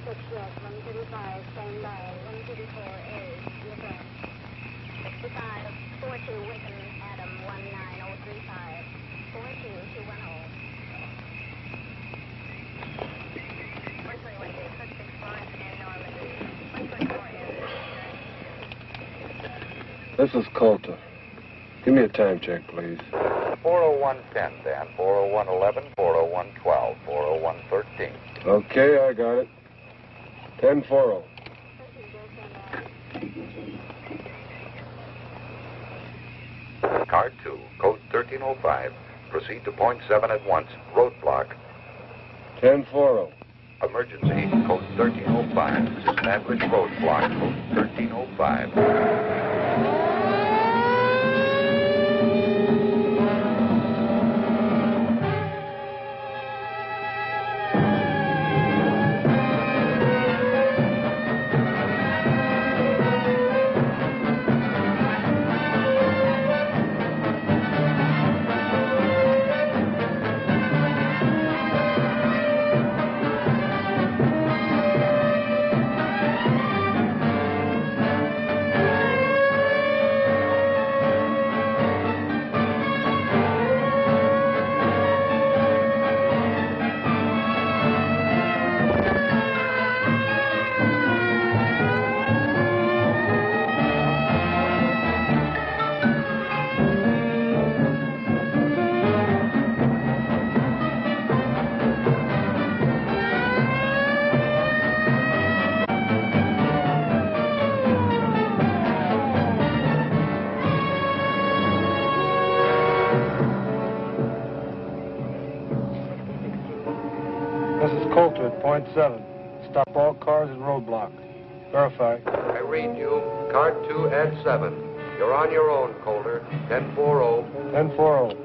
136 left, 135, stand by, 134 is, return. 65, 42, Wigan, Adam, 19035, 42, 210. 121, J, 665, and Normandy, 124 is, This is Coulter. Give me a time check, please. 40110, Dan. 40111, 40112, 40113. Okay, I got it. 10-4. Card 2, code 1305. Proceed to point 7 at once. Roadblock. 10-4. Emergency, code 1305. Establish roadblock, code 1305. This is Coulter at point 7. Stop all cars and roadblock. Verify. I read you. Card 2 at 7. You're on your own, Coulter. 1040. 10-4.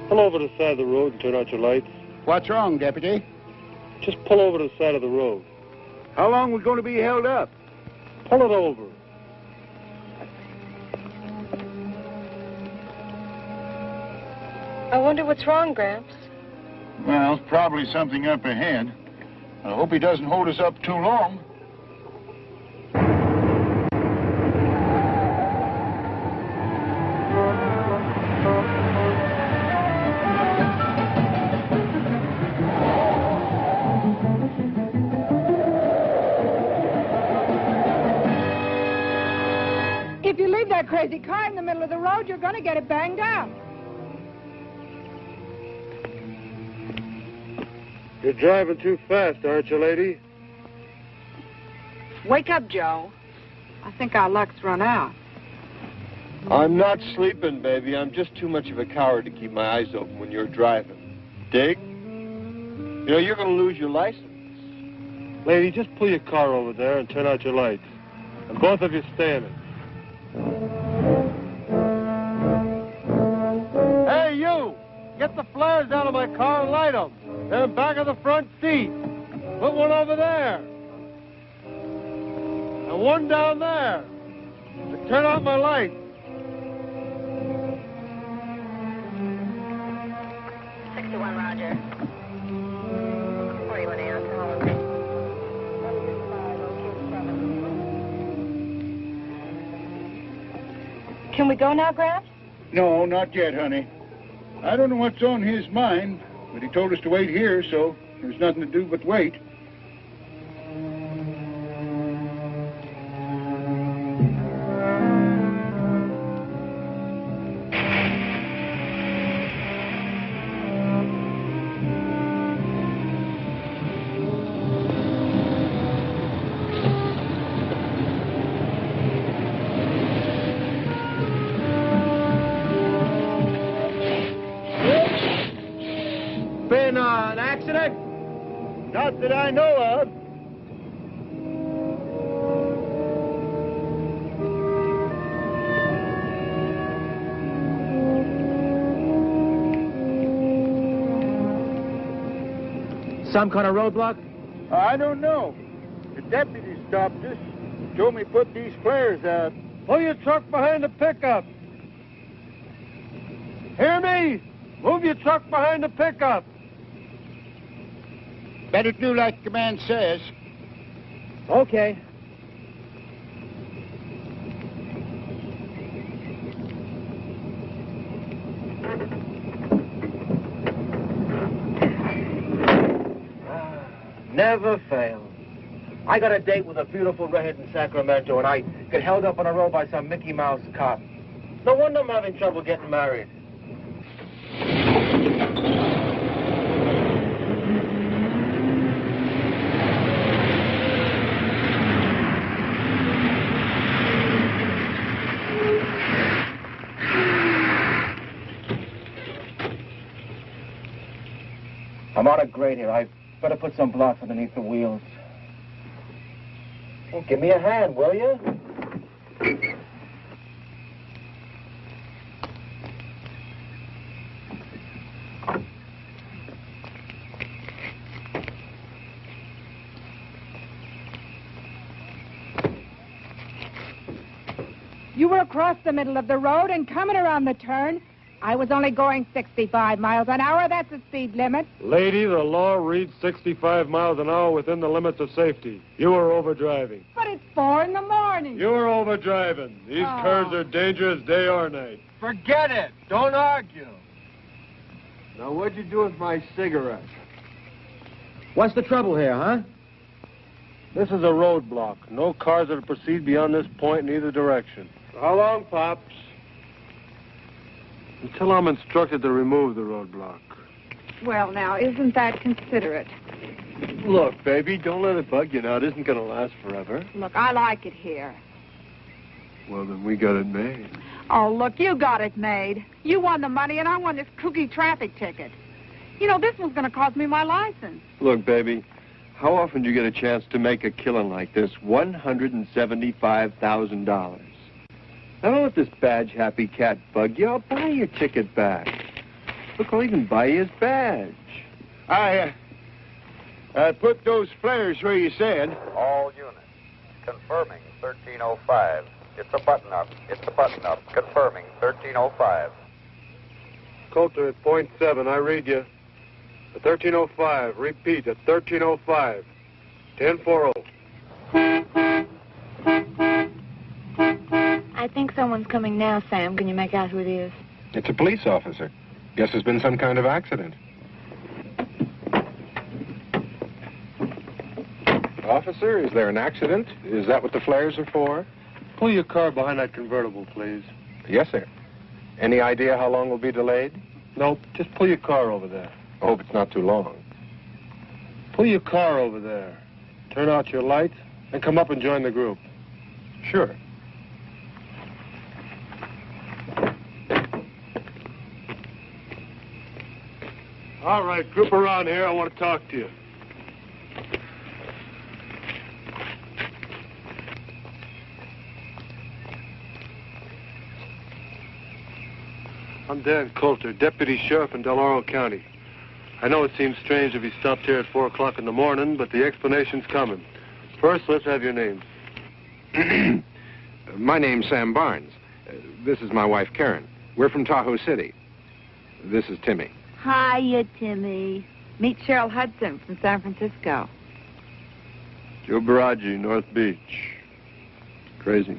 Pull over to the side of the road and turn out your lights. What's wrong, Deputy? Just pull over to the side of the road. How long we going to be held up? Pull it over. I wonder what's wrong, Gramps. Well, probably something up ahead. I hope he doesn't hold us up too long. If you leave that crazy car in the middle of the road, you're going to get it banged out. You're driving too fast, aren't you, lady? Wake up, Joe. I think our luck's run out. I'm not sleeping, baby. I'm just too much of a coward to keep my eyes open when you're driving. Dig? You know, you're going to lose your license. Lady, just pull your car over there and turn out your lights. And both of you standing. Hey, you! Get the flares out of my car and light them. They're in back of the front seat. Put one over there. And one down there. And turn out my lights. 61, Roger. 41, Aaron, Can we go now, Gramps? No, not yet, honey. I don't know what's on his mind, but he told us to wait here, so there's nothing to do but wait. Been an accident? Not that I know of. Some kind of roadblock? I don't know. The deputy stopped us. Told me put these flares out. Pull your truck behind the pickup. Hear me? Move your truck behind the pickup. Better do like the man says. Okay. Never fails. I got a date with a beautiful redhead in Sacramento, and I get held up on a road by some Mickey Mouse cop. No wonder I'm having trouble getting married. I'm on a grade here. I better put some blocks underneath the wheels. Well, give me a hand, will you? You were across the middle of the road and coming around the turn. I was only going 65 miles an hour. That's the speed limit. Lady, the law reads 65 miles an hour within the limits of safety. You were overdriving. But it's 4 in the morning. You were overdriving. These curves are dangerous day or night. Forget it. Don't argue. Now, what'd you do with my cigarette? What's the trouble here, huh? This is a roadblock. No cars are to proceed beyond this point in either direction. How long, Pops? Until I'm instructed to remove the roadblock. Well, now, isn't that considerate? Look, baby, don't let it bug you now. It isn't going to last forever. Look, I like it here. Well, then we got it made. Oh, look, you got it made. You won the money, and I won this kooky traffic ticket. You know, this one's going to cost me my license. Look, baby, how often do you get a chance to make a killing like this? $175,000. I don't let this badge-happy cat bug you. I'll buy your ticket back. Look, I'll even buy you his badge. I put those flares where you said. All units. Confirming 1305. It's a button-up. It's a button-up. Confirming 1305. Coulter at .7. I read you. At 1305. Repeat, at 1305. 1040. I think someone's coming now, Sam. Can you make out who it is? It's a police officer. Guess there's been some kind of accident. Officer, is there an accident? Is that what the flares are for? Pull your car behind that convertible, please. Yes, sir. Any idea how long we'll be delayed? Nope, just pull your car over there. I hope it's not too long. Pull your car over there. Turn out your lights and come up and join the group. Sure. All right, group around here. I want to talk to you. I'm Dan Coulter, Deputy Sheriff in Del Oro County. I know it seems strange if he stopped here at 4 o'clock in the morning, but the explanation's coming. First, let's have your names. My name's Sam Barnes. This is my wife, Karen. We're from Tahoe City. This is Timmy. Hiya, Timmy. Meet Cheryl Hudson from San Francisco. Joe Baraggi, North Beach. Crazy.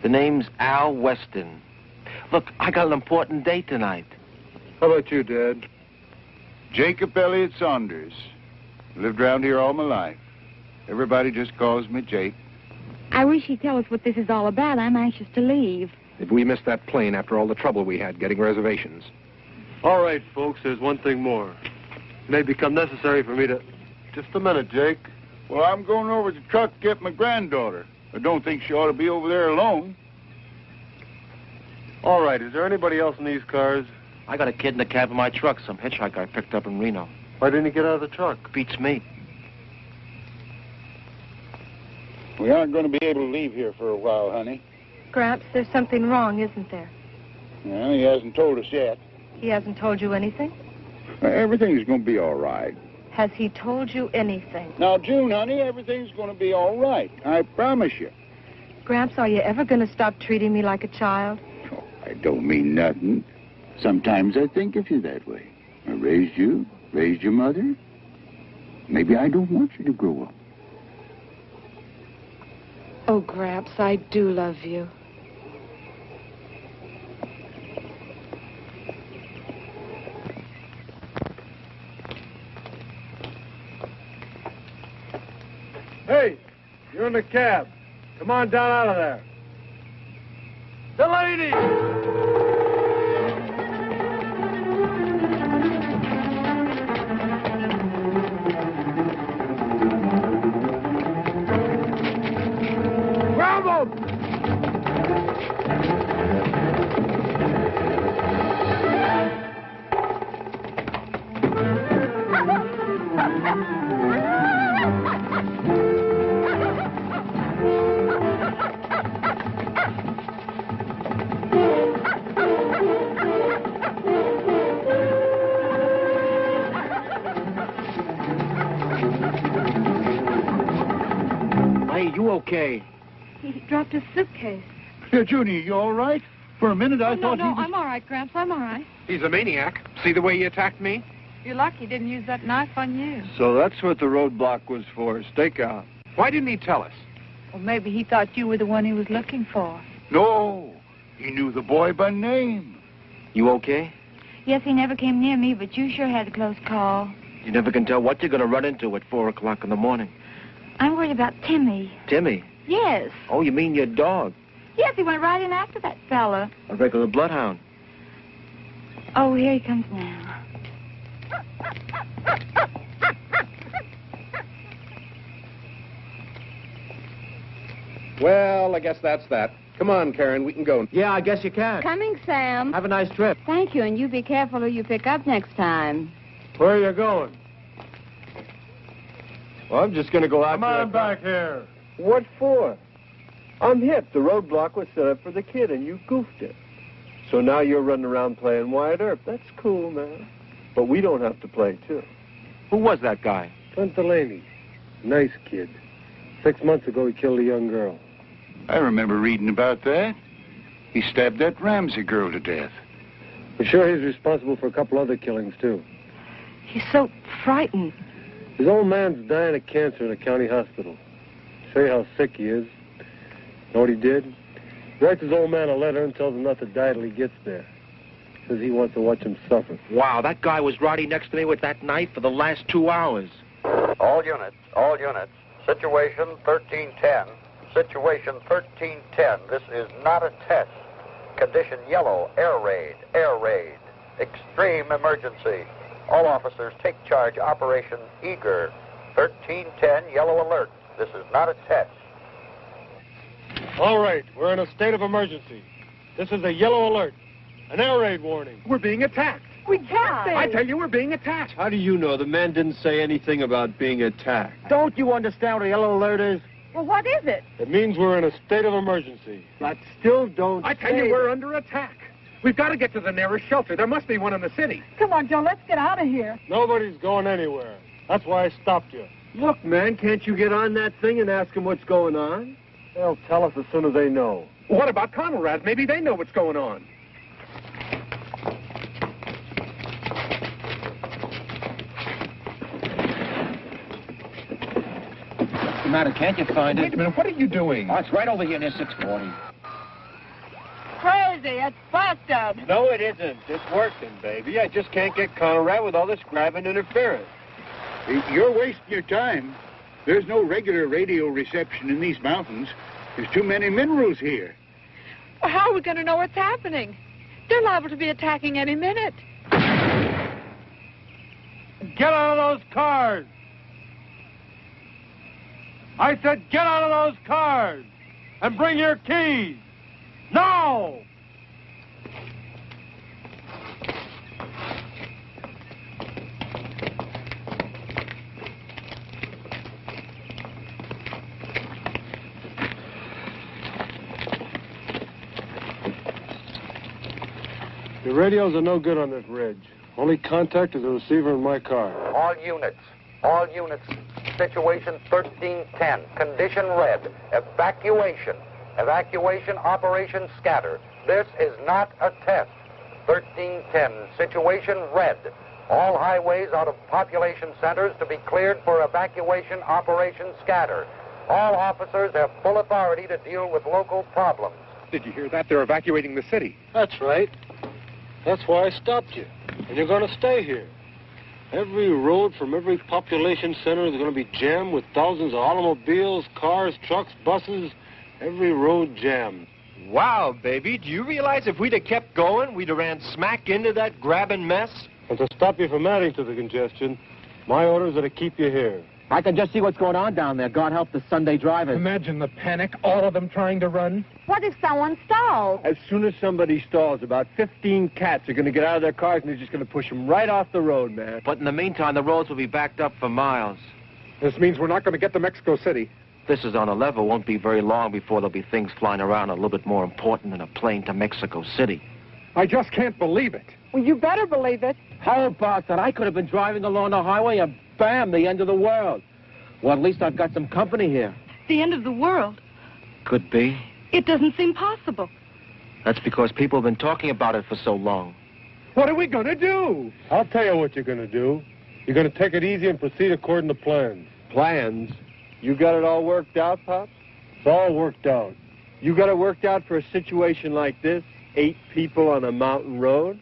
The name's Al Weston. Look, I got an important date tonight. How about you, Dad? Jacob Elliott Saunders. Lived around here all my life. Everybody just calls me Jake. I wish he'd tell us what this is all about. I'm anxious to leave. Did we miss that plane after all the trouble we had getting reservations? All right, folks, there's one thing more. It may become necessary for me to... Just a minute, Jake. Well, I'm going over to the truck to get my granddaughter. I don't think she ought to be over there alone. All right, is there anybody else in these cars? I got a kid in the cab of my truck, some hitchhiker I picked up in Reno. Why didn't he get out of the truck? Beats me. We aren't going to be able to leave here for a while, honey. Gramps, there's something wrong, isn't there? Well, he hasn't told us yet. He hasn't told you anything? Everything's going to be all right. Has he told you anything? Now, June, honey, everything's going to be all right. I promise you. Gramps, are you ever going to stop treating me like a child? Oh, I don't mean nothing. Sometimes I think of you that way. I raised you, raised your mother. Maybe I don't want you to grow up. Oh, Gramps, I do love you. Hey, you're in the cab. Come on down out of there. The lady! Grab him! Hey, you okay? He dropped his suitcase. Here, Junie, you all right? For a minute, I thought he was... I'm all right, Gramps. I'm all right. He's a maniac. See the way he attacked me? You're lucky he didn't use that knife on you. So that's what the roadblock was for, stakeout. Why didn't he tell us? Well, maybe he thought you were the one he was looking for. No, he knew the boy by name. You okay? Yes, he never came near me, but you sure had a close call. You never can tell what you're going to run into at 4 o'clock in the morning. I'm worried about Timmy. Timmy? Yes. Oh, you mean your dog? Yes, he went right in after that fella. A regular bloodhound. Oh, here he comes now. Well, I guess that's that. Come on, Karen, we can go. Yeah, I guess you can. Coming, Sam. Have a nice trip. Thank you, and you be careful who you pick up next time. Where are you going? Well, I'm just going to go out. Come on back here. What for? I'm hip. The roadblock was set up for the kid, and you goofed it. So now you're running around playing Wyatt Earp. That's cool, man. But we don't have to play, too. Who was that guy? Clint Delaney. Nice kid. 6 months ago, he killed a young girl. I remember reading about that. He stabbed that Ramsey girl to death. I'm sure he's responsible for a couple other killings, too. He's so frightened. His old man's dying of cancer in a county hospital. Show you how sick he is. Know what he did? He writes his old man a letter and tells him not to die till he gets there. Says he wants to watch him suffer. Wow, that guy was riding next to me with that knife for the last 2 hours. All units. Situation 1310. Situation 1310. This is not a test. Condition yellow. Air raid. Extreme emergency. All officers take charge. Operation Eager. 1310. Yellow alert. This is not a test. All right, we're in a state of emergency. This is a yellow alert. An air raid warning. We're being attacked. We can't be. I tell you, we're being attacked. How do you know? The man didn't say anything about being attacked. Don't you understand what a yellow alert is? Well, what is it? It means we're in a state of emergency. But still don't I tell you, we're under attack. We've got to get to the nearest shelter. There must be one in the city. Come on, Joe, let's get out of here. Nobody's going anywhere. That's why I stopped you. Look, man, can't you get on that thing and ask them what's going on? They'll tell us as soon as they know. What about Conrad? Maybe they know what's going on. What's the matter? Can't you find it? Wait a minute, what are you doing? Oh, it's right over here near 640. Crazy, it's busted. No, it isn't. It's working, baby. I just can't get Conrad with all this grabbing interference. You're wasting your time. There's no regular radio reception in these mountains. There's too many minerals here. Well, how are we going to know what's happening? They're liable to be attacking any minute. Get out of those cars! I said get out of those cars! And bring your keys! Now! The radios are no good on this ridge. Only contact is the receiver in my car. All units. All units, situation 1310, condition red, evacuation. Evacuation, operation scatter. This is not a test. 1310, situation red. All highways out of population centers to be cleared for evacuation, operation scatter. All officers have full authority to deal with local problems. Did you hear that? They're evacuating the city. That's right. That's why I stopped you. And you're going to stay here. Every road from every population center is going to be jammed with thousands of automobiles, cars, trucks, buses. Every road jammed. Wow, baby. Do you realize if we'd have kept going, we'd have ran smack into that grabbing mess? And to stop you from adding to the congestion, my orders are to keep you here. I can just see what's going on down there. God help the Sunday drivers. Imagine the panic, all of them trying to run. What if someone stalls? As soon as somebody stalls, about 15 cats are going to get out of their cars and they're just going to push them right off the road, man. But in the meantime, the roads will be backed up for miles. This means we're not going to get to Mexico City. This is on a level. Won't be very long before there'll be things flying around a little bit more important than a plane to Mexico City. I just can't believe it. Well, you better believe it. How about that? I could have been driving along the highway and bam, the end of the world. Well, at least I've got some company here. The end of the world? Could be. It doesn't seem possible. That's because people have been talking about it for so long. What are we going to do? I'll tell you what you're going to do. You're going to take it easy and proceed according to plans. Plans? You got it all worked out, Pops? It's all worked out. You got it worked out for a situation like this? 8 people on a mountain road?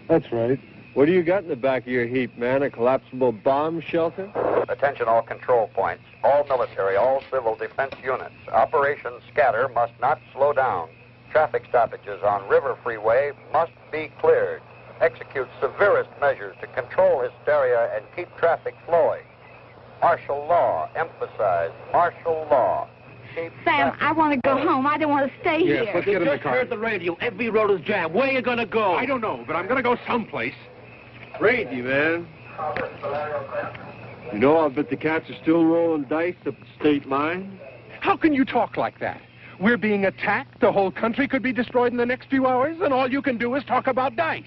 That's right. What do you got in the back of your heap, man? A collapsible bomb shelter? Attention all control points, all military, all civil defense units. Operation Scatter must not slow down. Traffic stoppages on River Freeway must be cleared. Execute severest measures to control hysteria and keep traffic flowing. Martial law, emphasize martial law. Keep Sam, I want to go home. I don't want to stay Yes, here. let's get in the Just car. heard the radio. Every road is jammed. Where are you going to go? I don't know, but I'm going to go someplace. Crazy, man. You know, I'll bet the cats are still rolling dice up the state line. How can you talk like that? We're being attacked. The whole country could be destroyed in the next few hours, and all you can do is talk about dice.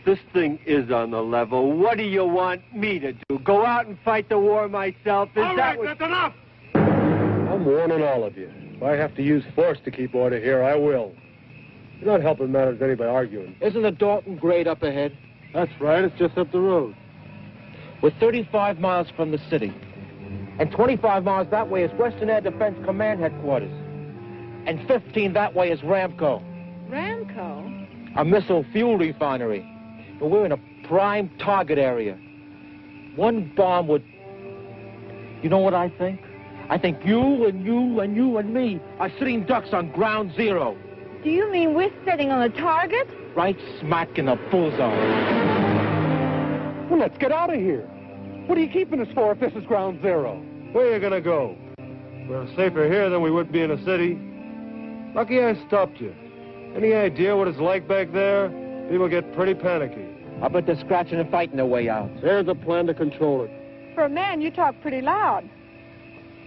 This thing is on the level. What do you want me to do? Go out and fight the war myself? All right, that's enough. I'm warning all of you. If I have to use force to keep order here, I will. You're not helping matters any by arguing. Isn't the Dalton grade up ahead? That's right. It's just up the road. We're 35 miles from the city. And 25 miles that way is Western Air Defense Command Headquarters. And 15 that way is Ramco, Ramco? a missile fuel refinery. And we're in a prime target area. One bomb would... You know what I think? I think you and you and you and me are sitting ducks on ground zero. Do you mean we're sitting on a target? Right smack in the bullseye. Well, let's get out of here. What are you keeping us for if this is ground zero? Where are you going to go? We're safer here than we would be in a city. Lucky I stopped you. Any idea what it's like back there? People get pretty panicky. I bet they're scratching and fighting their way out. There's a plan to control it. For a man, you talk pretty loud.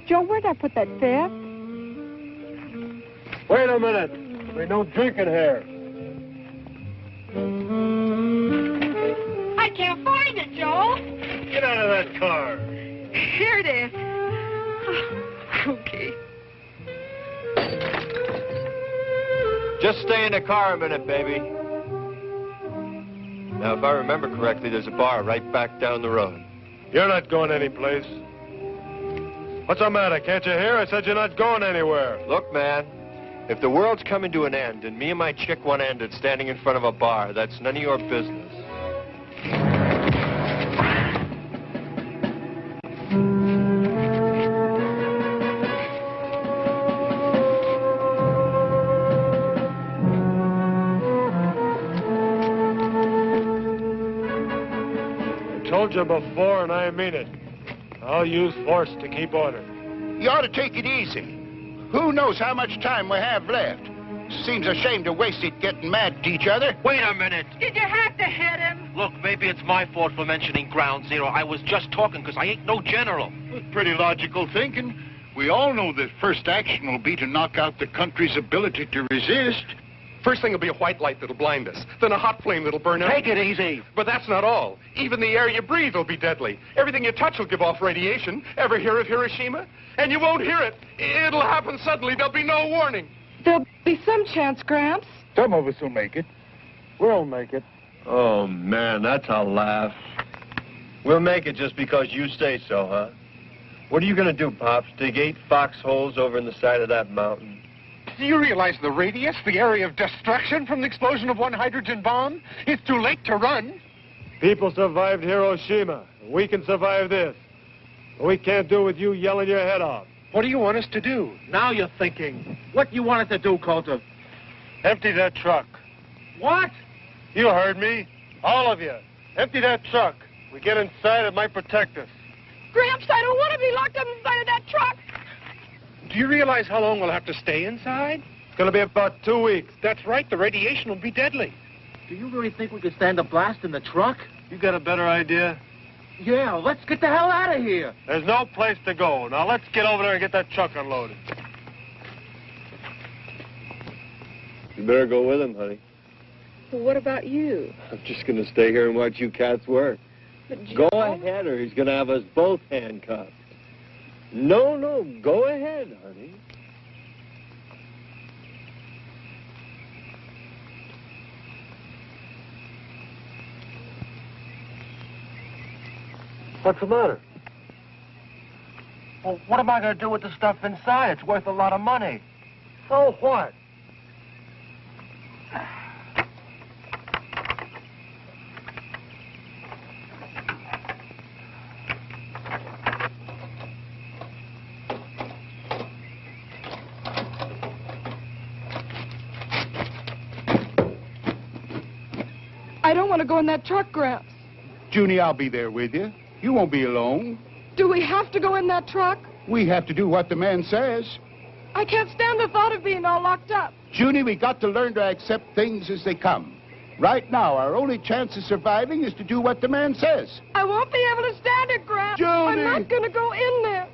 Joe, where'd I put that fifth? Wait a minute. We don't drink in here. I can't find it, Joe. Get out of that car. Here it is. Okay. Just stay in the car a minute, baby. Now, if I remember correctly, there's a bar right back down the road. You're not going anyplace. What's the matter? Can't you hear? I said you're not going anywhere. Look, man, if the world's coming to an end and me and my chick one-ended standing in front of a bar, that's none of your business. Told you before, and I mean it. I'll use force to keep order. You ought to take it easy. Who knows how much time we have left? Seems a shame to waste it getting mad at each other. Wait a minute. Did you have to hit him? Look, maybe it's my fault for mentioning ground zero. I was just talking because I ain't no general. Pretty logical thinking. We all know that first action will be to knock out the country's ability to resist. First thing will be a white light that'll blind us, then a hot flame that'll burn up. Take it easy. But that's not all. Even the air you breathe will be deadly. Everything you touch will give off radiation. Ever hear of Hiroshima? And you won't hear it. It'll happen suddenly. There'll be no warning. There'll be some chance, Gramps. Some of us will make it. We'll make it. Oh, man, that's a laugh. We'll make it just because you say so, huh? What are you going to do, Pops? Dig 8 foxholes over in the side of that mountain? Do you realize the radius, the area of destruction from the explosion of one hydrogen bomb? It's too late to run. People survived Hiroshima. We can survive this. But we can't do it with you yelling your head off. What do you want us to do? Now you're thinking. What do you want us to do, Coulter? Empty that truck. What? You heard me. All of you. Empty that truck. We get inside, it might protect us. Gramps, I don't want to be locked up inside of that truck. Do you realize how long we'll have to stay inside? It's going to be about 2 weeks. That's right. The radiation will be deadly. Do you really think we can stand a blast in the truck? You got a better idea? Yeah, let's get the hell out of here. There's no place to go. Now let's get over there and get that truck unloaded. You better go with him, honey. Well, what about you? I'm just going to stay here and watch you cats work. But Go Joe- ahead, or he's going to have us both handcuffed. No, go ahead, honey. What's the matter? Well, what am I going to do with the stuff inside? It's worth a lot of money. So what? I don't want to go in that truck, Gramps. Junie, I'll be there with you. You won't be alone. Do we have to go in that truck? We have to do what the man says. I can't stand the thought of being all locked up. Junie, we got to learn to accept things as they come. Right now, our only chance of surviving is to do what the man says. I won't be able to stand it, Gramps. Judy! I'm not going to go in there.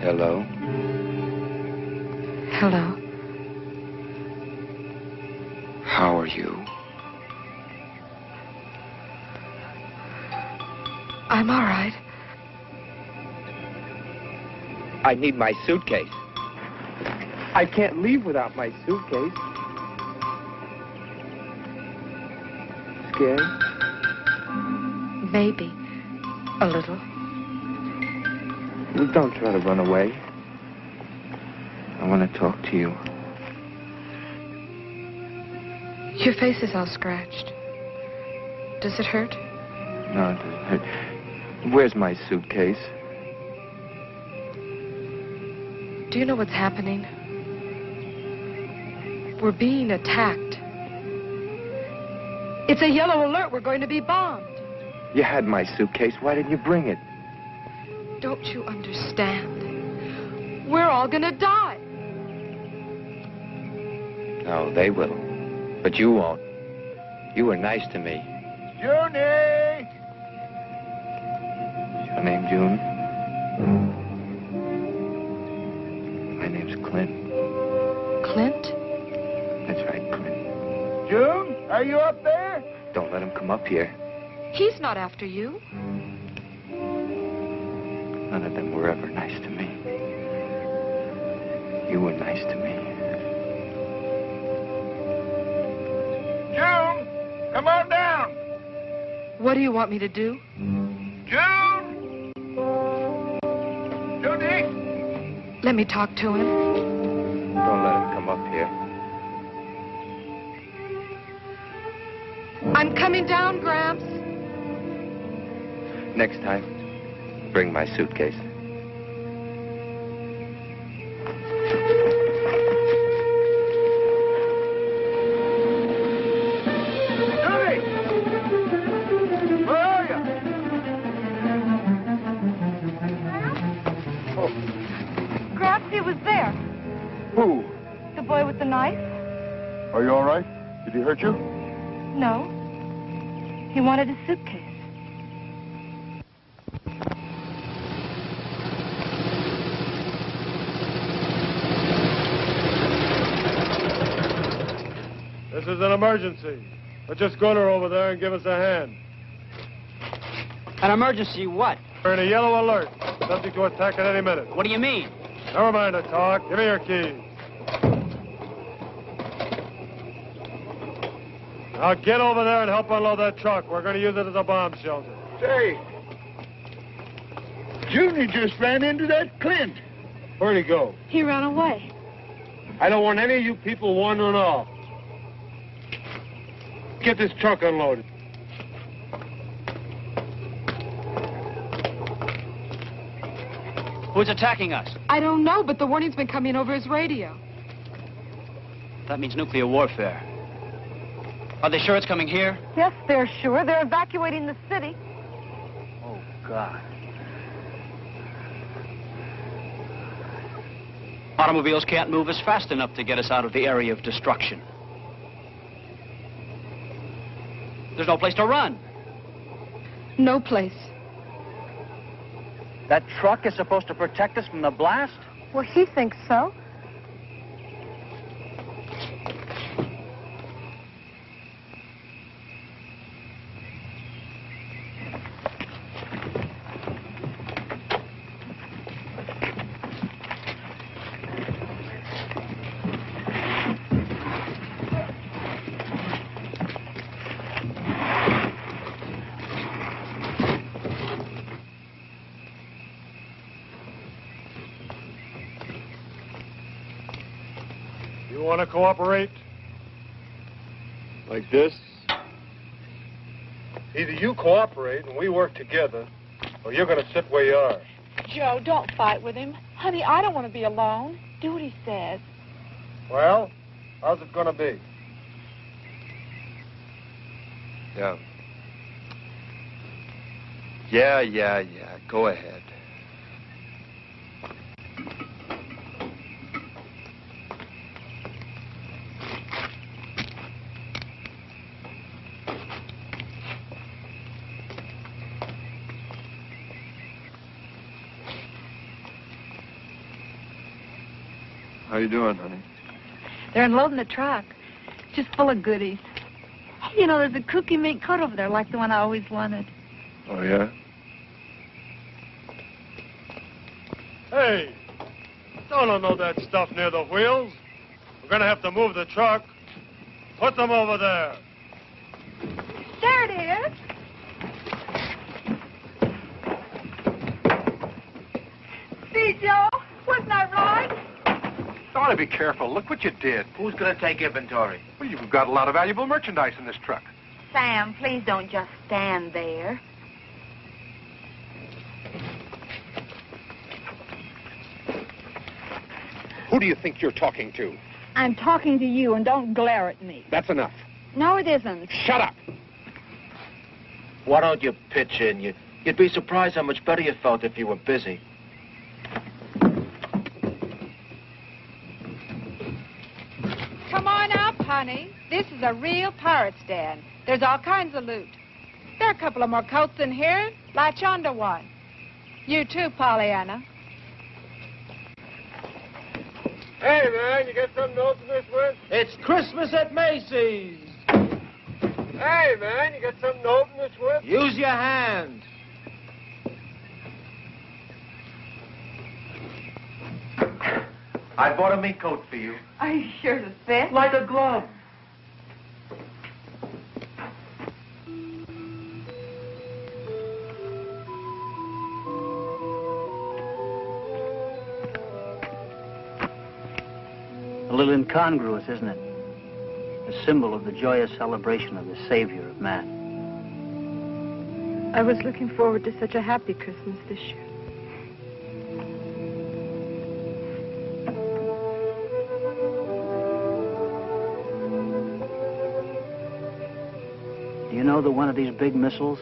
Hello? Hello. How are you? I'm all right. I need my suitcase. I can't leave without my suitcase. Scared? Maybe. A little. Well, don't try to run away. I want to talk to you. Your face is all scratched. Does it hurt? No, it doesn't hurt. Where's my suitcase? Do you know what's happening? We're being attacked. It's a yellow alert. We're going to be bombed. You had my suitcase. Why didn't you bring it? Don't you understand? We're all gonna die. No, they will. But you won't. You were nice to me. Junie! Your name June? My name's Clint. Clint? That's right, Clint. June, are you up there? Don't let him come up here. He's not after you. None of them were ever nice to me. You were nice to me. June, come on down. What do you want me to do? June! Junie! Let me talk to him. Don't let him come up here. I'm coming down, Gramps. Next time, bring my suitcase. Gramps, he was there. Who? The boy with the knife? Are you all right? Did he hurt you? No. He wanted his suitcase. This is an emergency. But just go to her over there and give us a hand. An emergency what? We're in a yellow alert. Subject to attack at any minute. What do you mean? Never mind the talk. Give me your keys. Now get over there and help unload that truck. We're going to use it as a bomb shelter. Say, Junior just ran into that Clint. Where'd he go? He ran away. I don't want any of you people wandering off. Get this truck unloaded. Who's attacking us? I don't know, but the warning's been coming over his radio. That means nuclear warfare. Are they sure it's coming here? Yes, they're sure. They're evacuating the city. Oh, God. Automobiles can't move us fast enough to get us out of the area of destruction. There's no place to run. No place. That truck is supposed to protect us from the blast? Well, he thinks so. You want to cooperate? Like this? Either you cooperate and we work together, or you're going to sit where you are. Joe, don't fight with him. Honey, I don't want to be alone. Do what he says. Well, how's it going to be? Yeah. Yeah. Go ahead. How you doing, honey? They're unloading the truck. Just full of goodies. You know, there's a cookie mink coat over there like the one I always wanted. Oh, yeah? Hey, don't unload that stuff near the wheels. We're going to have to move the truck. Put them over there. There it is. See, Joe? Wasn't I right? Ought to be careful. Look what you did. Who's going to take inventory? Well, you've got a lot of valuable merchandise in this truck. Sam, please don't just stand there. Who do you think you're talking to? I'm talking to you, and don't glare at me. That's enough. No, it isn't. Shut up. Why don't you pitch in? You'd be surprised how much better you felt if you were busy. Come on up, honey. This is a real pirate's den. There's all kinds of loot. There are a couple of more coats in here. Latch onto one. You too, Pollyanna. Hey, man, you got something to open this with? It's Christmas at Macy's. Hey, man, you got something to open this with? Use your hand. I bought a meat coat for you. Are you sure to fit? Like a glove. A little incongruous, isn't it? a symbol of the joyous celebration of the Savior of man. I was looking forward to such a happy Christmas this year. Do you know that one of these big missiles,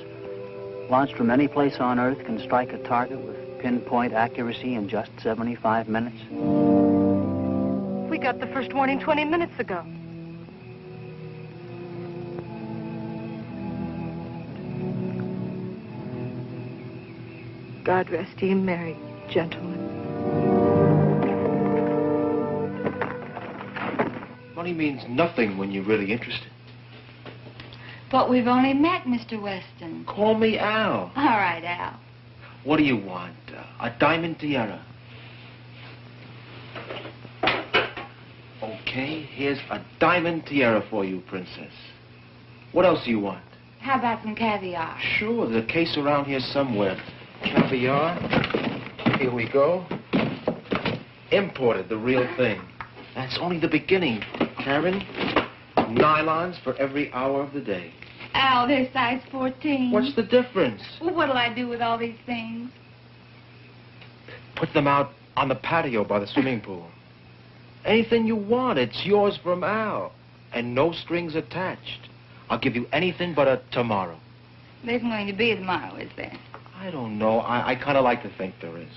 launched from any place on Earth, can strike a target with pinpoint accuracy in just 75 minutes? We got the first warning 20 minutes ago. God rest ye merry, gentlemen. Money means nothing when you're really interested. But we've only met, Mr. Weston. Call me Al. All right, Al. What do you want? A diamond tiara. Okay, here's a diamond tiara for you, Princess. What else do you want? How about some caviar? Sure, there's a case around here somewhere. Caviar. Here we go. Imported, the real thing. That's only the beginning, Karen. Nylons for every hour of the day. Al, they're size 14. What's the difference? Well, what'll I do with all these things? Put them out on the patio by the swimming pool. Anything you want, it's yours from Al. And no strings attached. I'll give you anything but a tomorrow. There isn't going to be a tomorrow, is there? I don't know. I kind of like to think there is.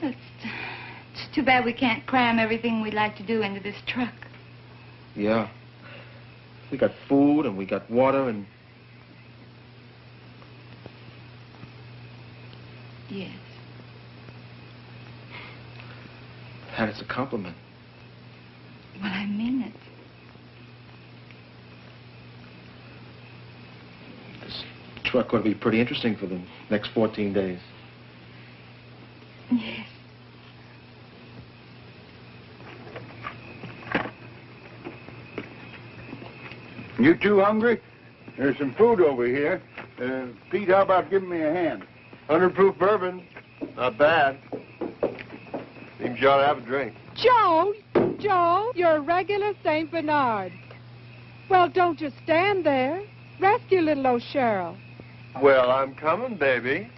It's too bad we can't cram everything we'd like to do into this truck. Yeah. We got food and we got water and... Yes. And it's a compliment. Well, I mean it. This truck ought to be pretty interesting for the next 14 days. Yes. You two hungry? There's some food over here. Pete, how about giving me a hand? 100 proof bourbon. Not bad. Seems you ought to have a drink. Joe, you're a regular St. Bernard. Well, don't just stand there. Rescue little old Cheryl. Well, I'm coming, baby.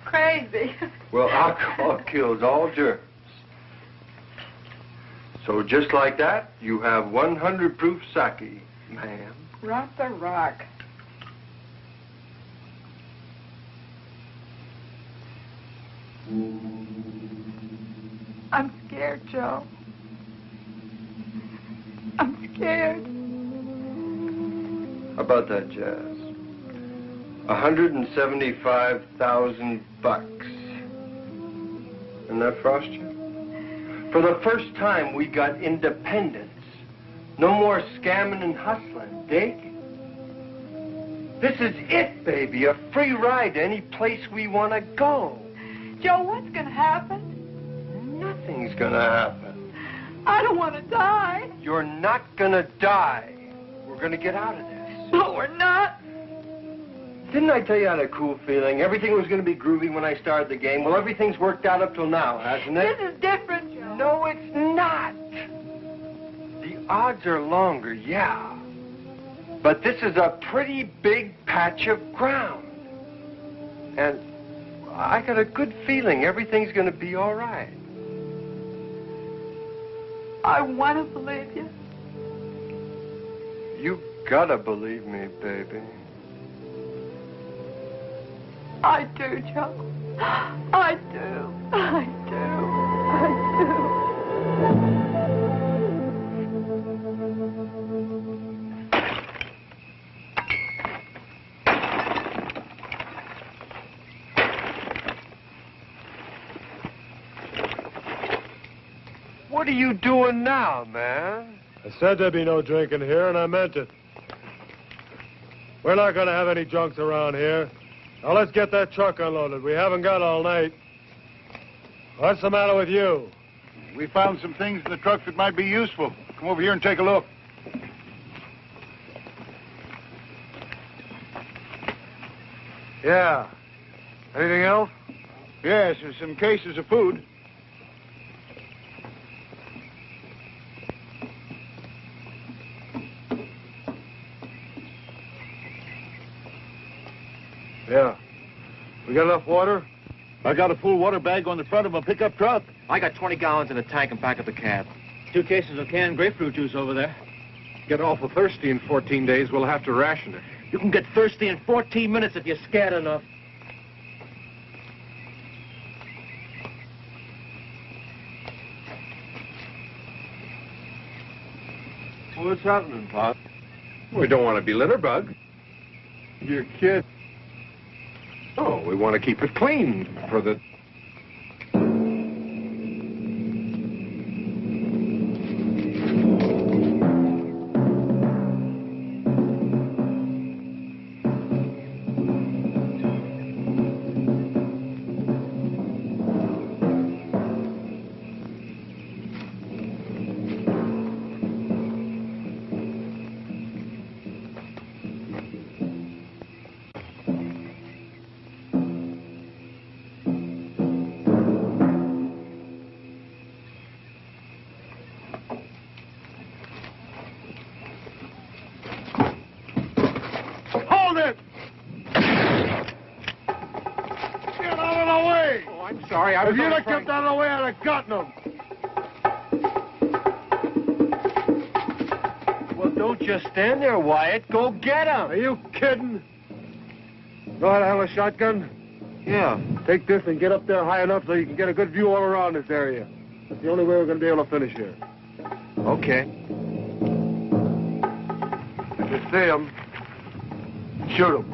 Crazy. Well, alcohol kills all germs. So just like that, you have 100 proof sake, ma'am. Rock the rock. I'm scared, Joe. I'm scared. How about that, Jazz? 175,000 bucks. Isn't that frost you? For the first time, we got independence. No more scamming and hustling. Dig? This is it, baby. A free ride to any place we want to go. Joe, what's going to happen? Nothing's going to happen. I don't want to die. You're not going to die. We're going to get out of this. No, we're not. Didn't I tell you I had a cool feeling? Everything was going to be groovy when I started the game. Well, everything's worked out up till now, hasn't it? This is different, Joe. No, it's not. The odds are longer, yeah. But this is a pretty big patch of ground. And I got a good feeling everything's going to be all right. I want to believe you. You gotta believe me, baby. I do, Joe. I do. I do. I do. What are you doing now, man? I said there'd be no drinking here, and I meant it. We're not going to have any drunks around here. Now, let's get that truck unloaded. We haven't got all night. What's the matter with you? We found some things in the truck that might be useful. Come over here and take a look. Yeah. Anything else? Yes, there's some cases of food. Yeah. We got enough water? I got a full water bag on the front of a pickup truck. I got 20 gallons in a tank in back of the cab. 2 cases of canned grapefruit juice over there. Get awful thirsty in 14 days, we'll have to ration it. You can get thirsty in 14 minutes if you're scared enough. What's happening, Pop? We don't want to be litter bug. You're kidding. Oh, we want to keep it clean for the... Sorry, I was If you'd only have kept out of the way, I'd have gotten them. Well, don't just stand there, Wyatt. Go get him. Are you kidding? Know how to handle a shotgun? Yeah. Take this and get up there high enough so you can get a good view all around this area. That's the only way we're going to be able to finish here. Okay. If you see them, shoot them.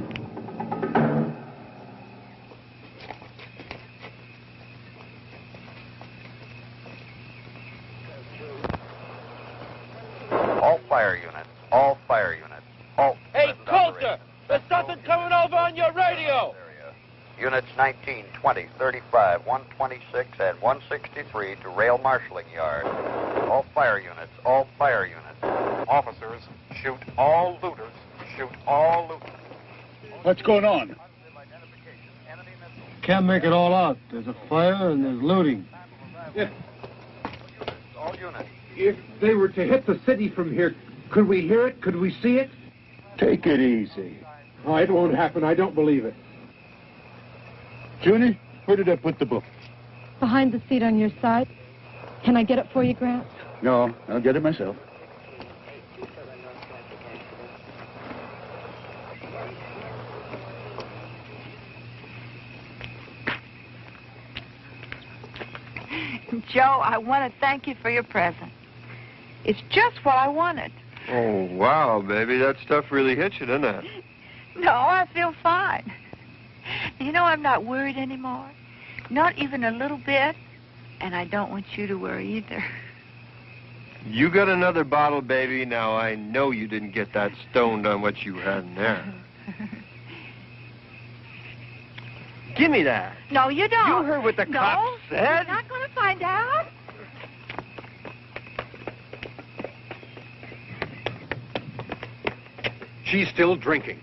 All fire units. All fire units. Halt. Hey, Coulter! There's something coming over on your radio! Units 19, 20, 35, 126, and 163 to rail marshalling yard. All fire units. All fire units. Officers, shoot all looters. Shoot all looters. What's going on? Can't make it all out. There's a fire and there's looting. All units. If they were to hit the city from here, could we hear it? Could we see it? Take it easy. Oh, it won't happen. I don't believe it. Junie, where did I put the book? Behind the seat on your side. Can I get it for you, Grant? No, I'll get it myself. Joe, I want to thank you for your present. It's just what I wanted. Oh, wow, baby. That stuff really hits you, doesn't it? No, I feel fine. You know, I'm not worried anymore. Not even a little bit. And I don't want you to worry either. You got another bottle, baby. Now, I know you didn't get that stoned on what you had in there. Give me that. No, you don't. You heard what the cops said. You're not going to find out. She's still drinking.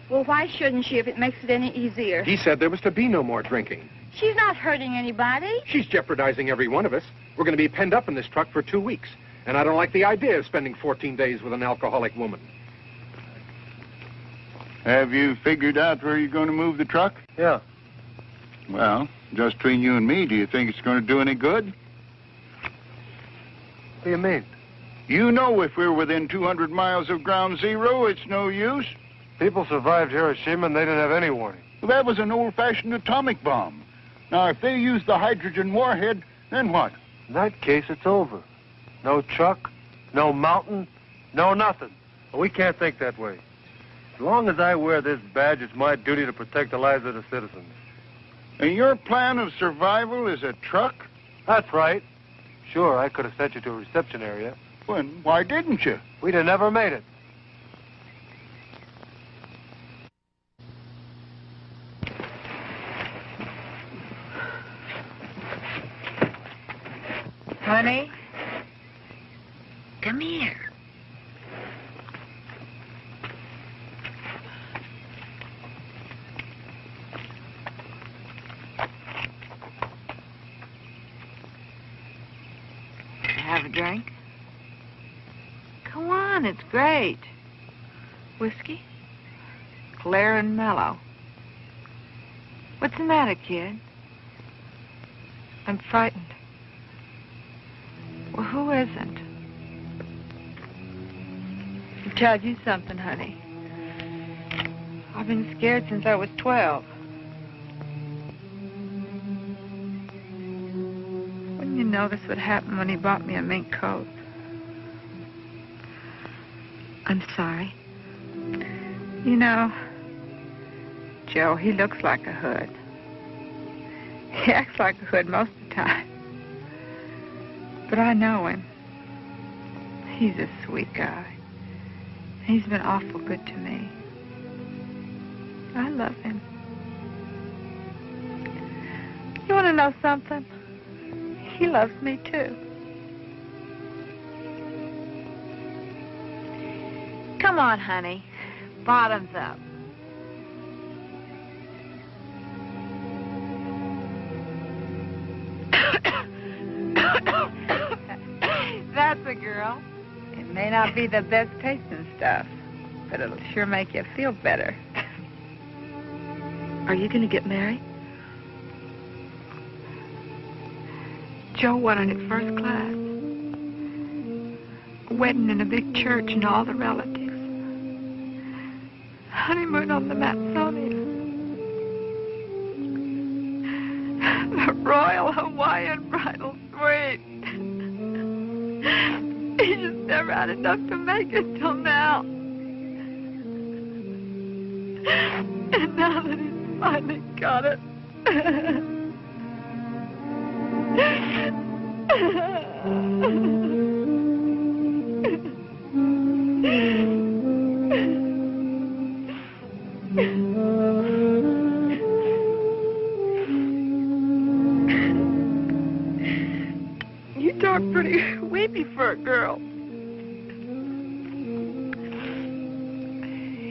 Well, why shouldn't she if it makes it any easier? He said there was to be no more drinking. She's not hurting anybody. She's jeopardizing every one of us. We're going to be penned up in this truck for 2 weeks. And I don't like the idea of spending 14 days with an alcoholic woman. Have you figured out where you're going to move the truck? Yeah. Well, just between you and me, do you think it's going to do any good? What do you mean? You know if we're within 200 miles of ground zero, it's no use. People survived Hiroshima and they didn't have any warning. Well, that was an old-fashioned atomic bomb. Now, if they use the hydrogen warhead, then what? In that case, it's over. No truck, no mountain, no nothing. But we can't think that way. As long as I wear this badge, it's my duty to protect the lives of the citizens. And your plan of survival is a truck? That's right. Sure, I could have sent you to a reception area. Well, why didn't you? We'd have never made it. Honey, come here. drink? Come on, it's great. Whiskey? Clear and mellow. What's the matter, kid? I'm frightened. Well, who isn't? I'll tell you something, honey. I've been scared since I was 12. Wouldn't you notice what happened when he bought me a mink coat? I'm sorry. You know, Joe, he looks like a hood. He acts like a hood most of the time. But I know him. He's a sweet guy. He's been awful good to me. I love him. You want to know something? He loves me, too. Come on, honey. Bottoms up. That's a girl. It may not be the best tasting stuff, but it'll sure make you feel better. Are you going to get married? Joe wanted it first class. A wedding in a big church and all the relatives. Honeymoon on the Matsonia. A royal Hawaiian bridal suite. He just never had enough to make it till now. And now that he's finally got it. You talk pretty weepy for a girl.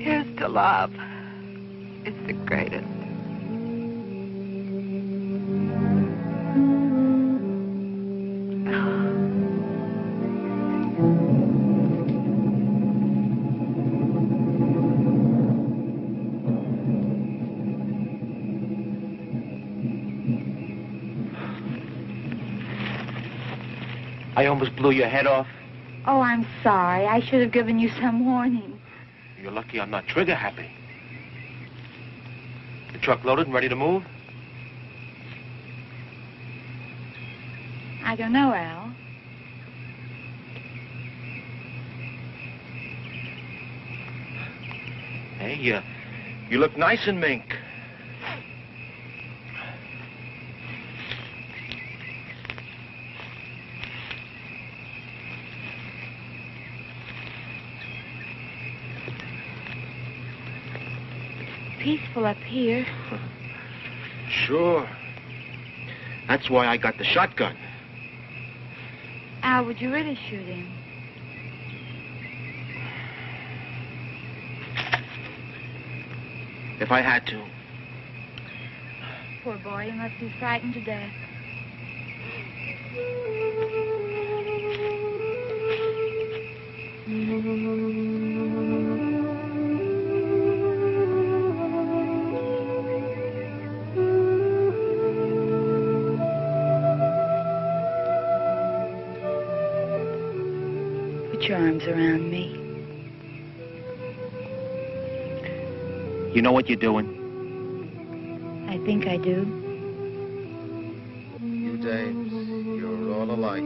Here's to love. It's the greatest. I almost blew your head off. Oh, I'm sorry. I should have given you some warning. You're lucky I'm not trigger happy. The truck loaded and ready to move? I don't know, Al. Hey, you look nice in mink. Peaceful up here. Sure. That's why I got the shotgun. Al, would you really shoot him? If I had to. Poor boy, he must be frightened to death. Put your arms around me. You know what you're doing? I think I do. You dames, you're all alike.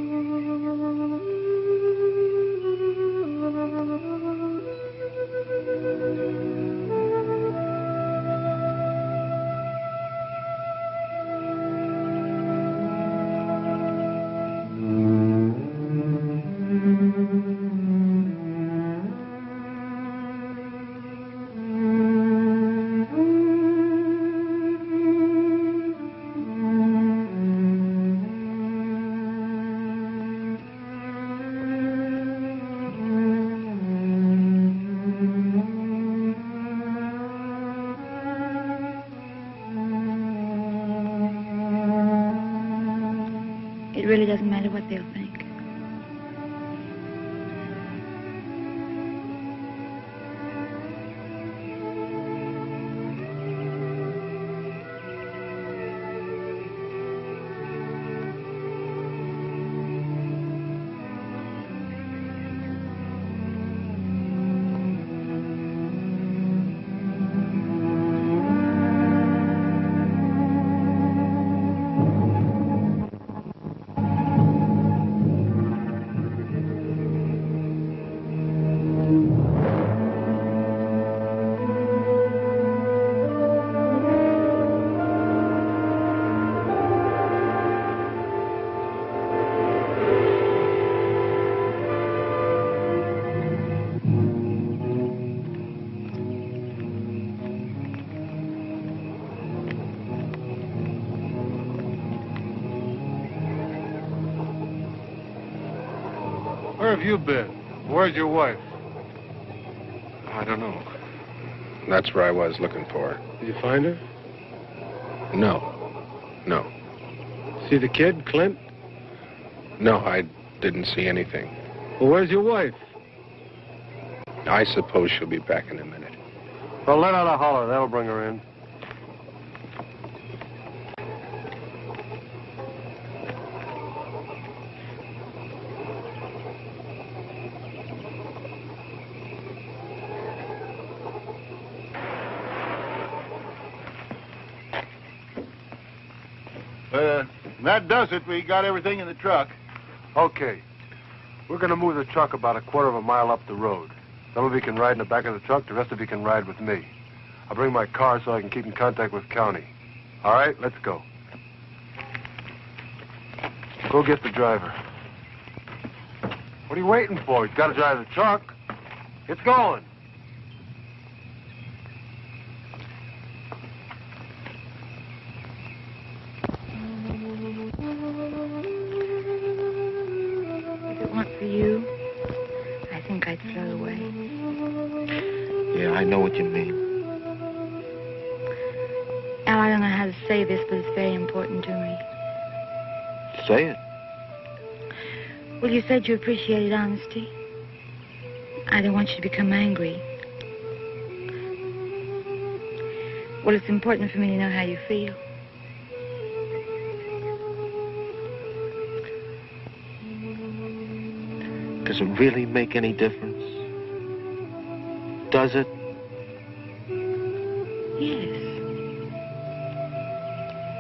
It really doesn't matter what they'll think. Where have you been? Where's your wife? I don't know. That's where I was looking for her. Did you find her? No. No. See the kid, Clint? No, I didn't see anything. Well, where's your wife? I suppose she'll be back in a minute. Well, let out a holler. That'll bring her in. That does it. We got everything in the truck. Okay. We're going to move the truck about a quarter of a mile up the road. Some of you can ride in the back of the truck. The rest of you can ride with me. I'll bring my car so I can keep in contact with county. All right, let's go. Go get the driver. What are you waiting for? He's got to drive the truck. It's going. If it weren't for you, I think I'd throw away. Yeah, I know what you mean. Al, I don't know how to say this, but it's very important to me. Say it. Well, you said you appreciated honesty. I don't want you to become angry. Well, it's important for me to know how you feel. Does it really make any difference? Does it? Yes.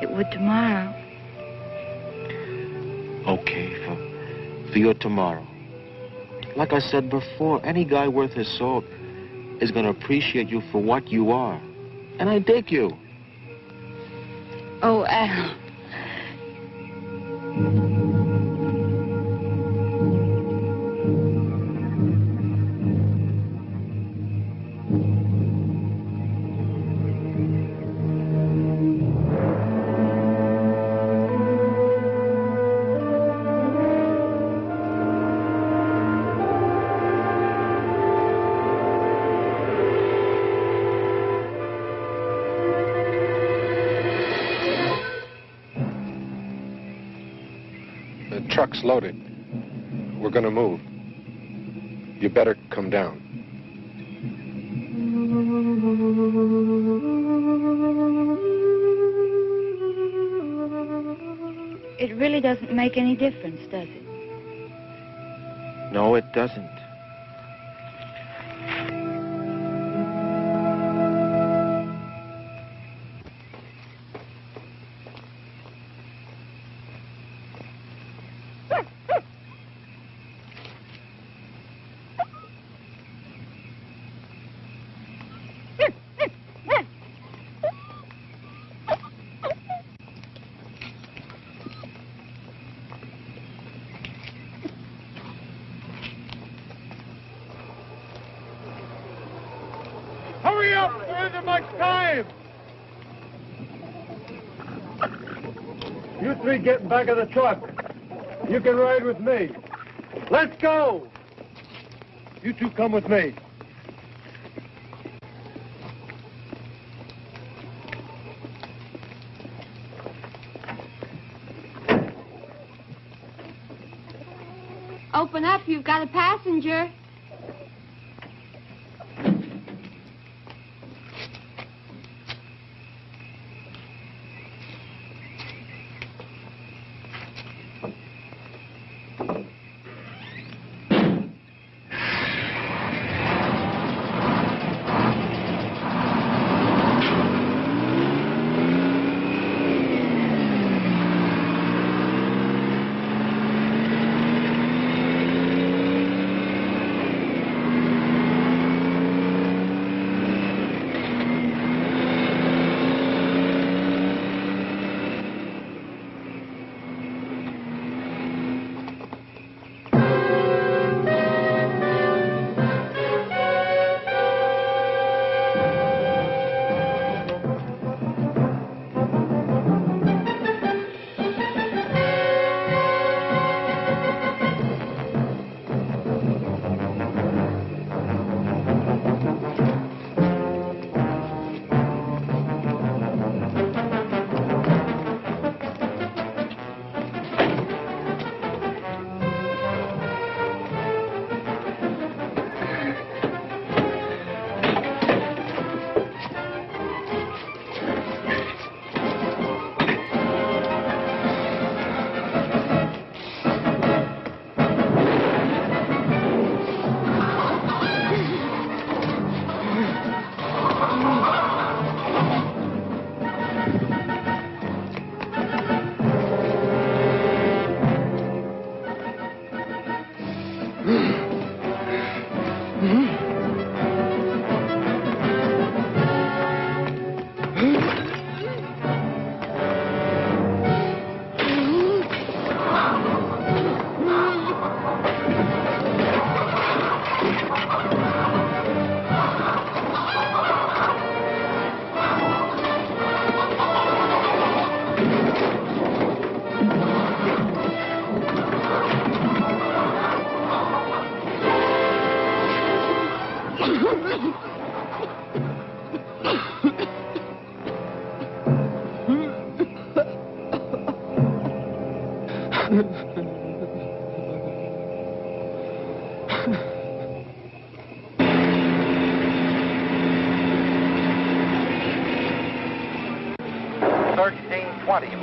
It would tomorrow. Okay, for your tomorrow. Like I said before, any guy worth his salt is going to appreciate you for what you are. And I dig you. Oh, Al. The truck's loaded. We're going to move. You better come down. It really doesn't make any difference, does it? No, it doesn't. Hurry up! There isn't much time! You three get in back of the truck. You can ride with me. Let's go! You two come with me. Open up, you've got a passenger.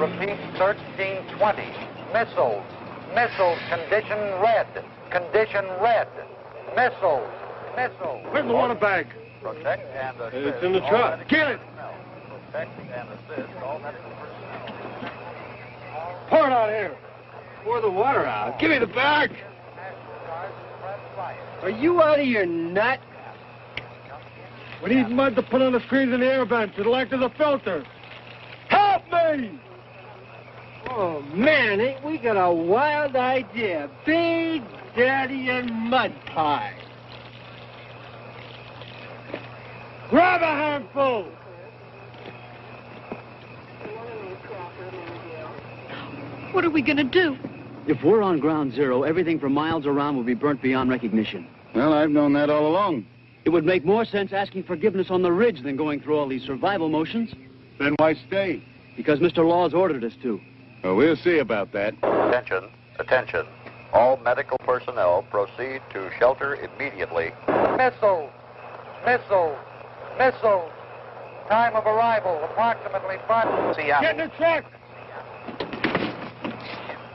Repeat, 1320. Missiles. Missiles. Condition red. Condition red. Missiles. Missiles. Where's the water bag? Protect and assist. It's in the truck. Get it! Protect and assist all medical personnel. Pour it out here. Pour the water out. Give me the bag. Are you out of your nut? We need mud to put on the screens in the air vents. It'll act as a filter. Help me! Oh, man, ain't we got a wild idea. Big Daddy and mud pie. Grab a handful! What are we going to do? If we're on ground zero, everything for miles around will be burnt beyond recognition. Well, I've known that all along. It would make more sense asking forgiveness on the ridge than going through all these survival motions. Then why stay? Because Mr. Law's ordered us to. Well, we'll see about that. Attention, attention. All medical personnel proceed to shelter immediately. Missiles, missiles, missiles. Time of arrival, approximately 5... Seattle. Get in the truck!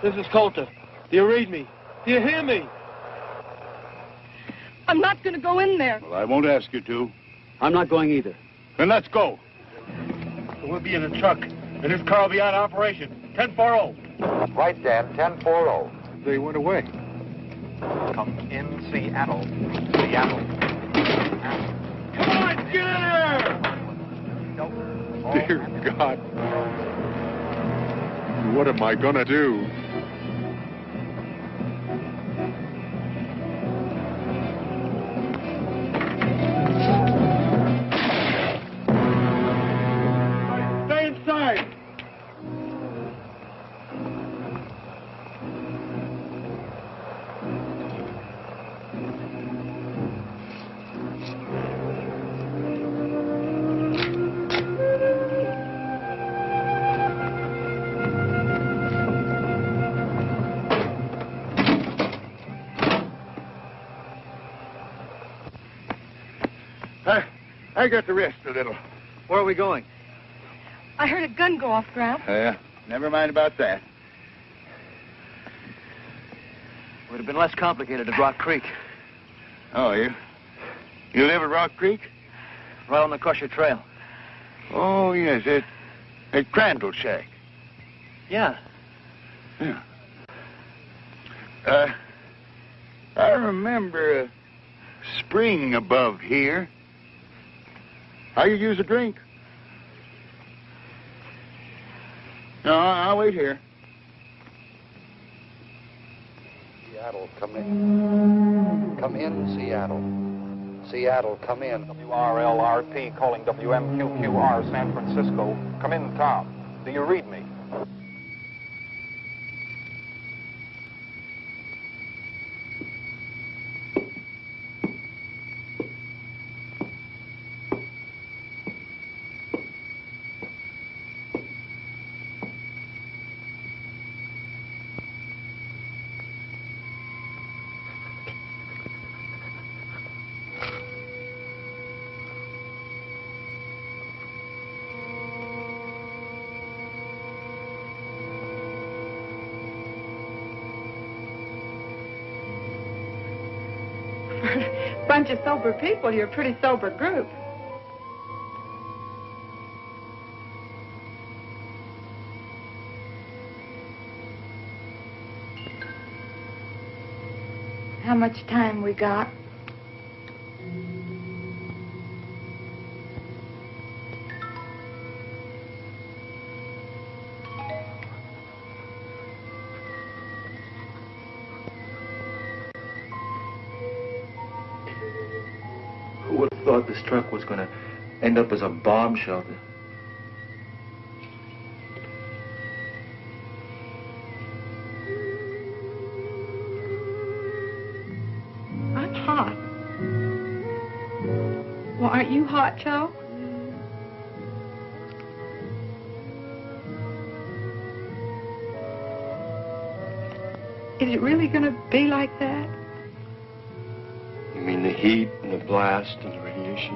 This is Coulter. Do you read me? Do you hear me? I'm not going to go in there. Well, I won't ask you to. I'm not going either. Then let's go. We'll be in the truck, and this car will be out of operation. 1040. Right, Dan, 1040. They went away. Come in Seattle. Seattle. Come on, get in here! Dear God. What am I gonna do? Stay inside! I got to rest a little. Where are we going? I heard a gun go off, Gramp. Yeah, never mind about that. Would have been less complicated at Rock Creek. Oh, you live at Rock Creek? Right on the Crusher Trail. Oh, yes, at Crandall Shack. Yeah. Yeah. I remember a spring above here. How you use a drink? No, I'll wait here. Seattle, come in. Come in, Seattle. Seattle, come in. WRLRP calling WMQQR San Francisco. Come in, Tom. Do you read me? Bunch of sober people, you're a pretty sober group. How much time we got? Who would have thought this truck was going to end up as a bomb shelter? I'm hot. Well, aren't you hot, Joe? Is it really going to be like that? You mean the heat and the blast and the radiation?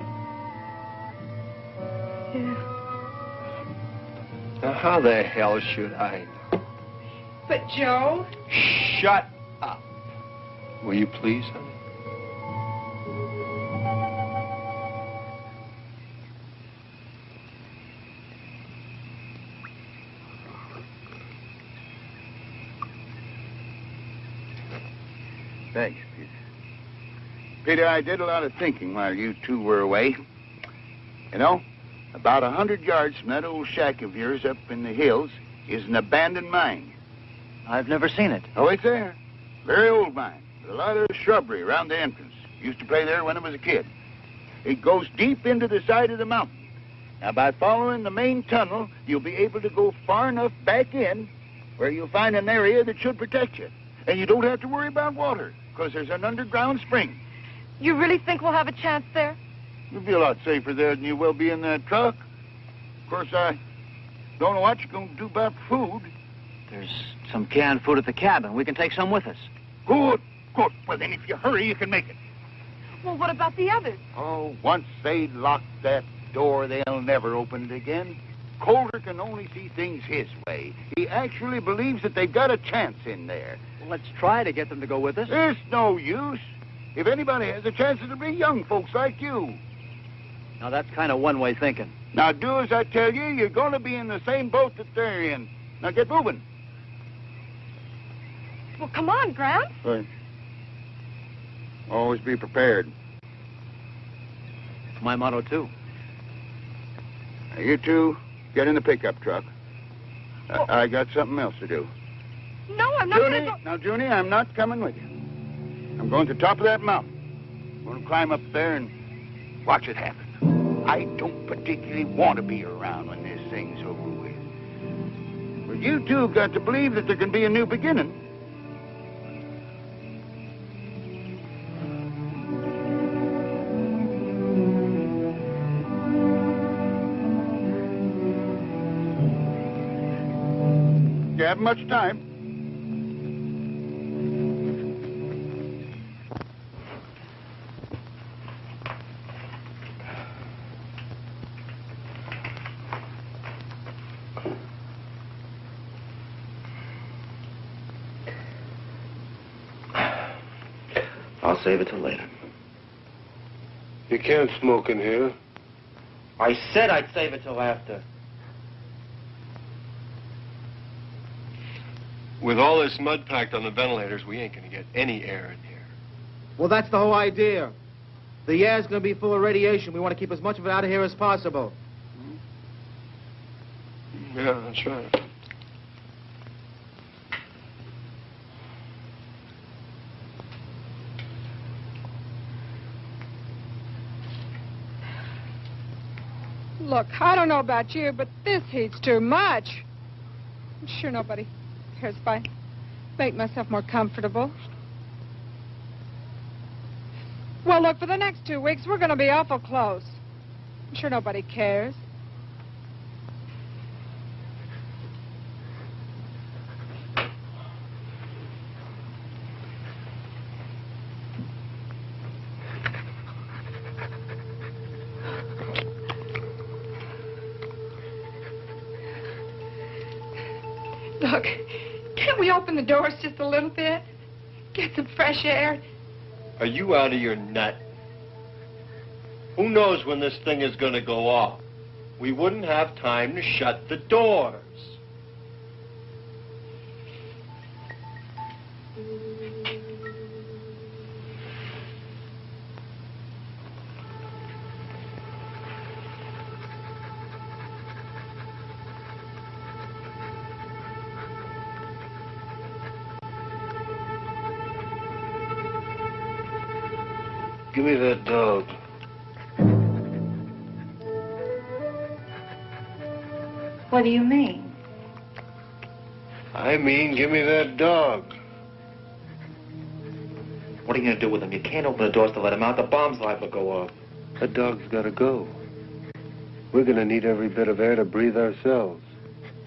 Yeah. Now, how the hell should I know? But, Joe... Shut up. Will you please, honey? Thanks, Peter. Peter, I did a lot of thinking while you two were away. You know, about 100 yards from that old shack of yours up in the hills is an abandoned mine. I've never seen it. Oh, it's there. Very old mine. With a lot of shrubbery around the entrance. Used to play there when I was a kid. It goes deep into the side of the mountain. Now, by following the main tunnel, you'll be able to go far enough back in where you'll find an area that should protect you. And you don't have to worry about water, because there's an underground spring. You really think we'll have a chance there? You'll be a lot safer there than you will be in that truck. Of course, I don't know what you're going to do about food. There's some canned food at the cabin. We can take some with us. Good, good. Well, then, if you hurry, you can make it. Well, what about the others? Oh, once they lock that door, they'll never open it again. Coulter can only see things his way. He actually believes that they've got a chance in there. Well, let's try to get them to go with us. There's no use. If anybody has a chance, it'll be young folks like you. Now, that's kind of one-way thinking. Now, do as I tell you. You're going to be in the same boat that they're in. Now, get moving. Well, come on, Gramps. Right. Always be prepared. It's my motto, too. Now, you two, get in the pickup truck. I got something else to do. No, I'm not going to go... Now, Junie, I'm not coming with you. I'm going to the top of that mountain. I'm going to climb up there and watch it happen. I don't particularly want to be around when this thing's over with. But you two have got to believe that there can be a new beginning. You haven't much time. I'll save it till later. You can't smoke in here. I said I'd save it till after. With all this mud packed on the ventilators, we ain't going to get any air in here. Well, that's the whole idea. The air's going to be full of radiation. We want to keep as much of it out of here as possible. Yeah, that's right. Look, I don't know about you, but this heat's too much. I'm sure nobody cares if I make myself more comfortable. Well, look, for the next 2 weeks, we're going to be awful close. I'm sure nobody cares. Look, can't we open the doors just a little bit? Get some fresh air? Are you out of your nut? Who knows when this thing is going to go off? We wouldn't have time to shut the doors. Give me that dog. What do you mean? I mean, give me that dog. What are you going to do with him? You can't open the doors to let him out. The bomb's liable to go off. That dog's got to go. We're going to need every bit of air to breathe ourselves.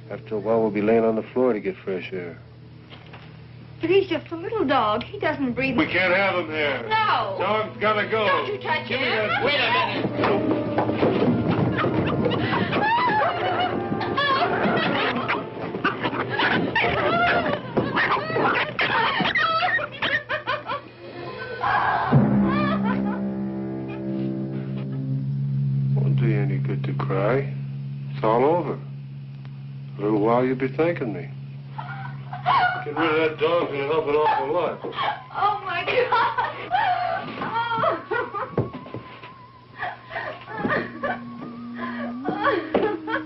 After a while, we'll be laying on the floor to get fresh air. But he's just a little dog. He doesn't breathe. We can't have him here. No. Dog's got to go. Don't you touch Give him. me that. Wait a minute. Won't do you any good to cry. It's all over. A little while you'll be thanking me. Get rid of that dog's gonna help an awful lot. Oh, my God.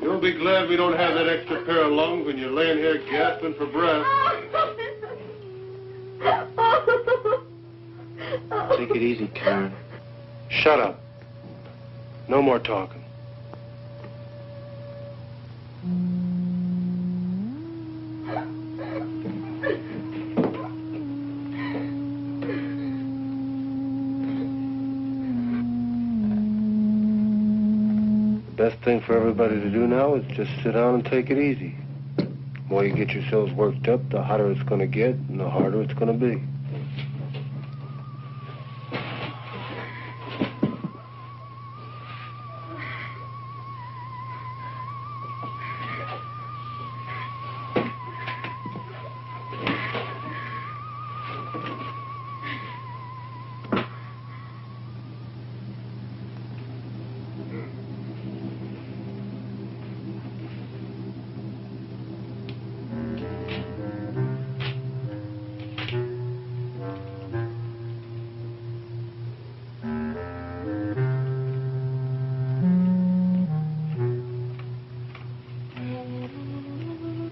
You'll be glad we don't have that extra pair of lungs when you're laying here gasping for breath. Take it easy, Karen. Shut up. No more talking. The best thing for everybody to do now is just sit down and take it easy. The more you get yourselves worked up, the hotter it's going to get and the harder it's going to be.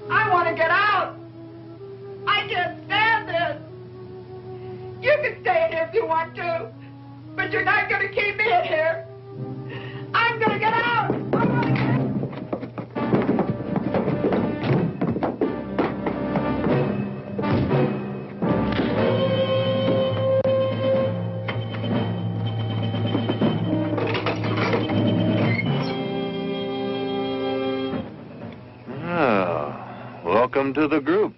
I want to get out. I can't stand this. You can stay in here if you want to, but you're not going to keep me in here. I'm going to get out. Welcome to the group.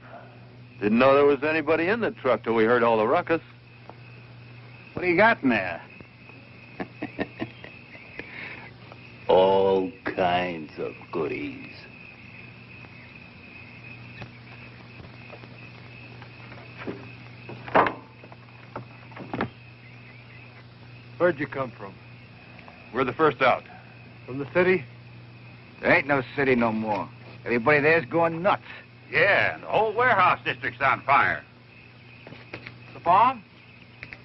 Didn't know there was anybody in the truck till we heard all the ruckus. What do you got in there? All kinds of goodies. Where'd you come from? We're the first out. From the city? There ain't no city no more. Everybody there's going nuts. Yeah, the whole warehouse district's on fire. The bomb?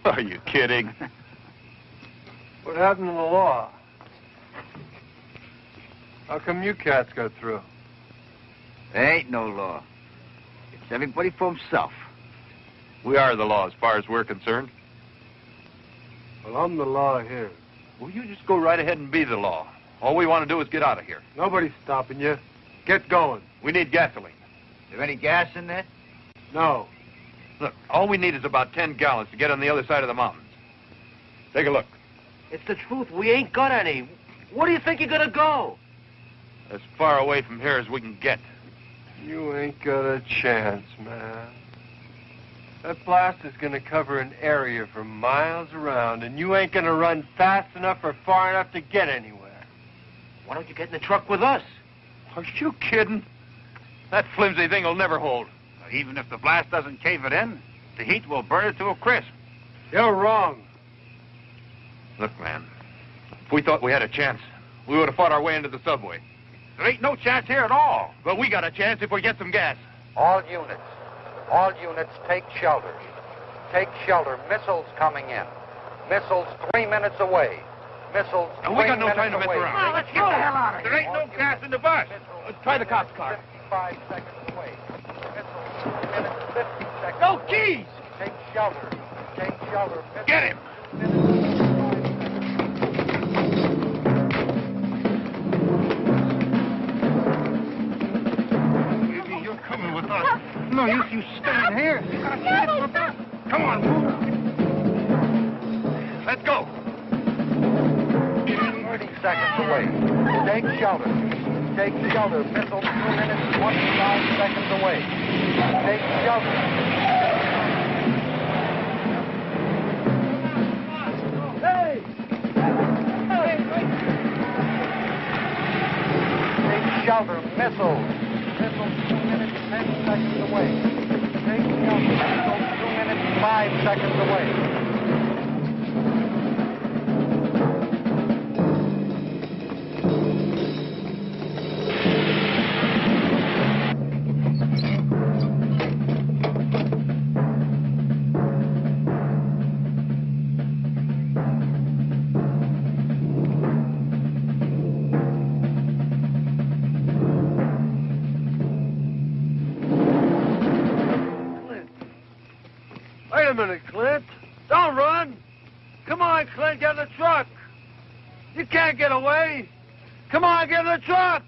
Are you kidding? What happened to the law? How come you cats got through? There ain't no law. It's everybody for himself. We are the law as far as we're concerned. Well, I'm the law here. Well, you just go right ahead and be the law. All we want to do is get out of here. Nobody's stopping you. Get going. We need gasoline. Is there any gas in there? No. Look, all we need is about 10 gallons to get on the other side of the mountains. Take a look. It's the truth. We ain't got any. Where do you think you're gonna go? As far away from here as we can get. You ain't got a chance, man. That blast is gonna cover an area for miles around, and you ain't gonna run fast enough or far enough to get anywhere. Why don't you get in the truck with us? Are you kidding? That flimsy thing will never hold. Even if the blast doesn't cave it in, the heat will burn it to a crisp. You're wrong. Look, man, if we thought we had a chance, we would have fought our way into the subway. There ain't no chance here at all. But we got a chance if we get some gas. All units, take shelter. Take shelter. Missiles coming in. Missiles 3 minutes away. Missiles 3 minutes away. And we got no time to mess around. Well, let's get the hell out of here. There ain't no gas in the bus. Let's try the cop's car. 55 seconds away. Missiles 3 minutes, 50 seconds. No keys! Take shelter. Take shelter. Missiles, Get him! Baby, you're coming with us. No use you staying here. You gotta see this for best. Come on, move. Let's go. seconds away. Take shelter. Take shelter. Missile 2 minutes, 25 seconds away. Take shelter. Take shelter. Missile. Missile 2 minutes, 10 seconds away. Take shelter. Missile 2 minutes, 5 seconds away. Wait a minute, Clint. Don't run. Come on, Clint, get in the truck. You can't get away. Come on, get in the truck.